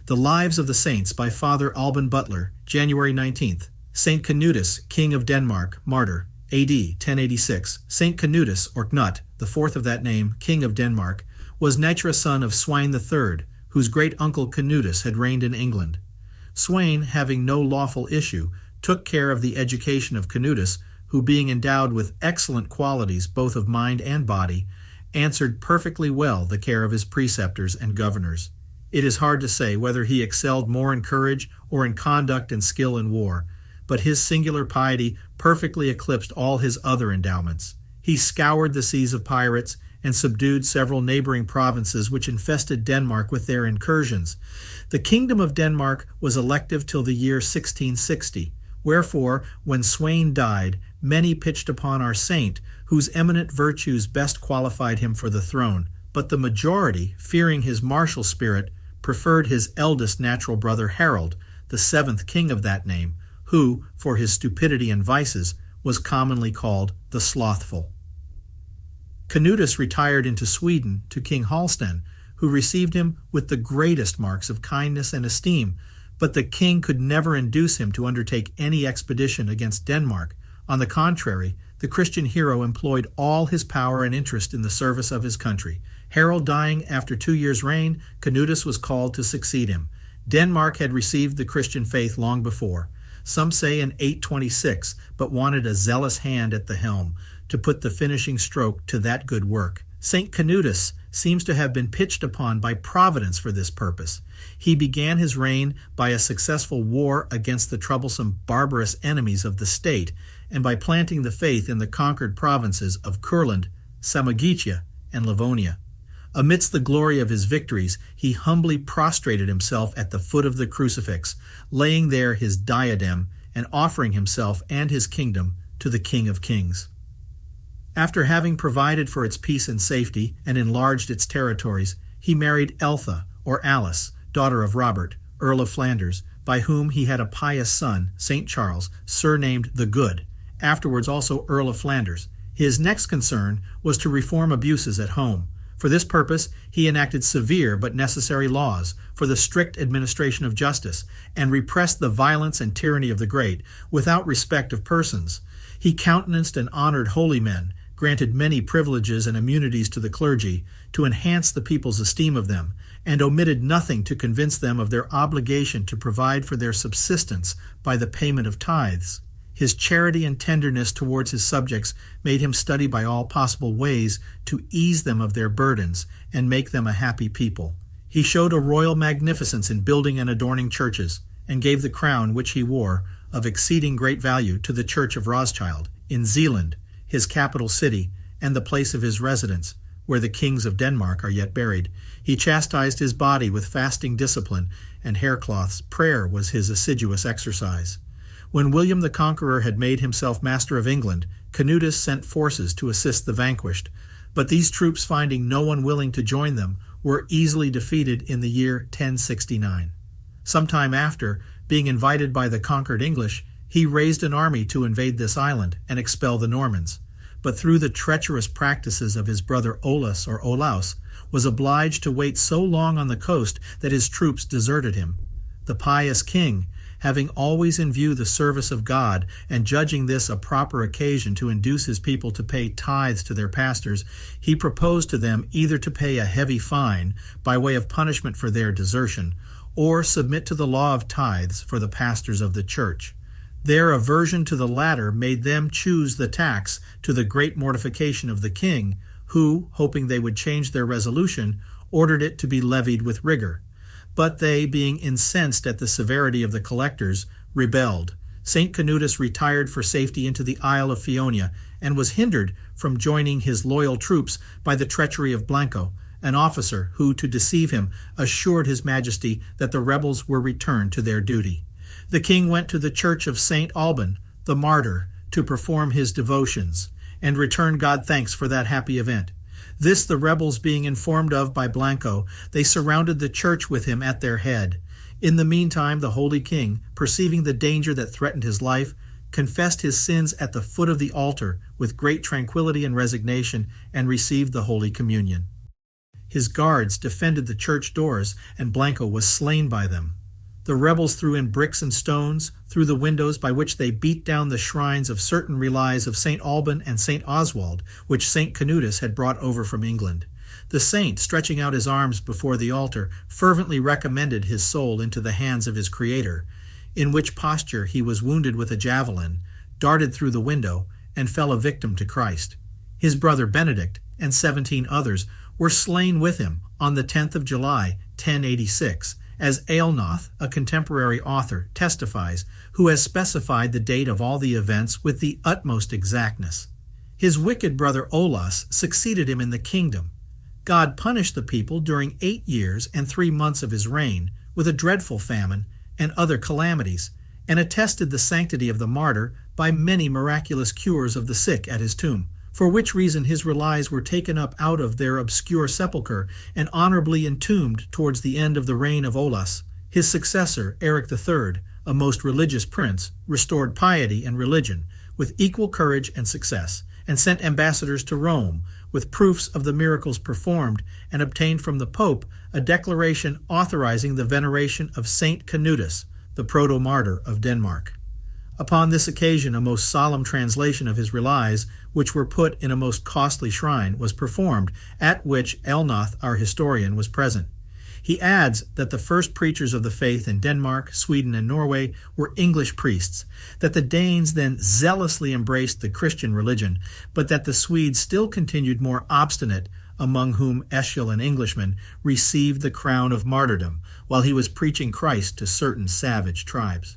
The Lives of the Saints by Father Alban Butler, January 19th. Saint Canutus, King of Denmark, Martyr, A.D. 1086. Saint Canutus, or Knut, the fourth of that name, King of Denmark, was natural son of Sweyn III, whose great-uncle Canutus had reigned in England. Sweyn, having no lawful issue, took care of the education of Canutus, who, being endowed with excellent qualities both of mind and body, answered perfectly well the care of his preceptors and governors. It is hard to say whether he excelled more in courage or in conduct and skill in war, but his singular piety perfectly eclipsed all his other endowments. He scoured the seas of pirates and subdued several neighboring provinces which infested Denmark with their incursions. The kingdom of Denmark was elective till the year 1660, wherefore, when Sweyn died, many pitched upon our saint, whose eminent virtues best qualified him for the throne, but the majority, fearing his martial spirit, preferred his eldest natural brother Harold, the seventh king of that name, who, for his stupidity and vices, was commonly called the Slothful. Canutus retired into Sweden to King Halsten, who received him with the greatest marks of kindness and esteem, but the king could never induce him to undertake any expedition against Denmark. On the contrary, the Christian hero employed all his power and interest in the service of his country. Harold dying after 2 years' reign, Canutus was called to succeed him. Denmark had received the Christian faith long before, some say in 826, but wanted a zealous hand at the helm to put the finishing stroke to that good work. Saint Canutus seems to have been pitched upon by Providence for this purpose. He began his reign by a successful war against the troublesome barbarous enemies of the state, and by planting the faith in the conquered provinces of Kurland, Samogitia, and Livonia. Amidst the glory of his victories, he humbly prostrated himself at the foot of the crucifix, laying there his diadem and offering himself and his kingdom to the King of Kings. After having provided for its peace and safety and enlarged its territories, he married Eltha, or Alice, daughter of Robert, Earl of Flanders, by whom he had a pious son, St. Charles, surnamed the Good, afterwards also Earl of Flanders. His next concern was to reform abuses at home. For this purpose, he enacted severe but necessary laws for the strict administration of justice, and repressed the violence and tyranny of the great, without respect of persons. He countenanced and honored holy men, granted many privileges and immunities to the clergy, to enhance the people's esteem of them, and omitted nothing to convince them of their obligation to provide for their subsistence by the payment of tithes. His charity and tenderness towards his subjects made him study by all possible ways to ease them of their burdens and make them a happy people. He showed a royal magnificence in building and adorning churches, and gave the crown which he wore, of exceeding great value, to the Church of Rothschild, in Zealand, his capital city, and the place of his residence, where the kings of Denmark are yet buried. He chastised his body with fasting discipline and haircloths. Prayer was his assiduous exercise. When William the Conqueror had made himself master of England, Canutus sent forces to assist the vanquished, but these troops, finding no one willing to join them, were easily defeated in the year 1069. Some time after, being invited by the conquered English, he raised an army to invade this island and expel the Normans, but through the treacherous practices of his brother Olaus or Olaus, was obliged to wait so long on the coast that his troops deserted him. The pious king, having always in view the service of God, and judging this a proper occasion to induce his people to pay tithes to their pastors, he proposed to them either to pay a heavy fine by way of punishment for their desertion, or submit to the law of tithes for the pastors of the church. Their aversion to the latter made them choose the tax, to the great mortification of the king, who, hoping they would change their resolution, ordered it to be levied with rigor. But they, being incensed at the severity of the collectors, rebelled. Saint Canutus retired for safety into the Isle of Fionia, and was hindered from joining his loyal troops by the treachery of Blanco, an officer who, to deceive him, assured his majesty that the rebels were returned to their duty. The king went to the church of Saint Alban, the martyr, to perform his devotions, and return God thanks for that happy event. This the rebels being informed of by Blanco, they surrounded the church with him at their head. In the meantime, the holy king, perceiving the danger that threatened his life, confessed his sins at the foot of the altar with great tranquility and resignation, and received the Holy Communion. His guards defended the church doors, and Blanco was slain by them. The rebels threw in bricks and stones through the windows by which they beat down the shrines of certain relics of St. Alban and St. Oswald, which Saint Canutus had brought over from England. The saint, stretching out his arms before the altar, fervently recommended his soul into the hands of his Creator, in which posture he was wounded with a javelin, darted through the window, and fell a victim to Christ. His brother Benedict and 17 others were slain with him on the 10th of July, 1086, as Aelnoth, a contemporary author, testifies, who has specified the date of all the events with the utmost exactness. His wicked brother Olaus succeeded him in the kingdom. God punished the people during 8 years and 3 months of his reign with a dreadful famine and other calamities, and attested the sanctity of the martyr by many miraculous cures of the sick at his tomb, for which reason his relics were taken up out of their obscure sepulchre and honorably entombed towards the end of the reign of Olaus. His successor, Eric III, a most religious prince, restored piety and religion with equal courage and success, and sent ambassadors to Rome with proofs of the miracles performed, and obtained from the Pope a declaration authorizing the veneration of Saint Canutus, the proto-martyr of Denmark. Upon this occasion a most solemn translation of his relics, which were put in a most costly shrine, was performed, at which Aelnoth, our historian, was present. He adds that the first preachers of the faith in Denmark, Sweden, and Norway were English priests, that the Danes then zealously embraced the Christian religion, but that the Swedes still continued more obstinate, among whom Eschil, an Englishman, received the crown of martyrdom, while he was preaching Christ to certain savage tribes.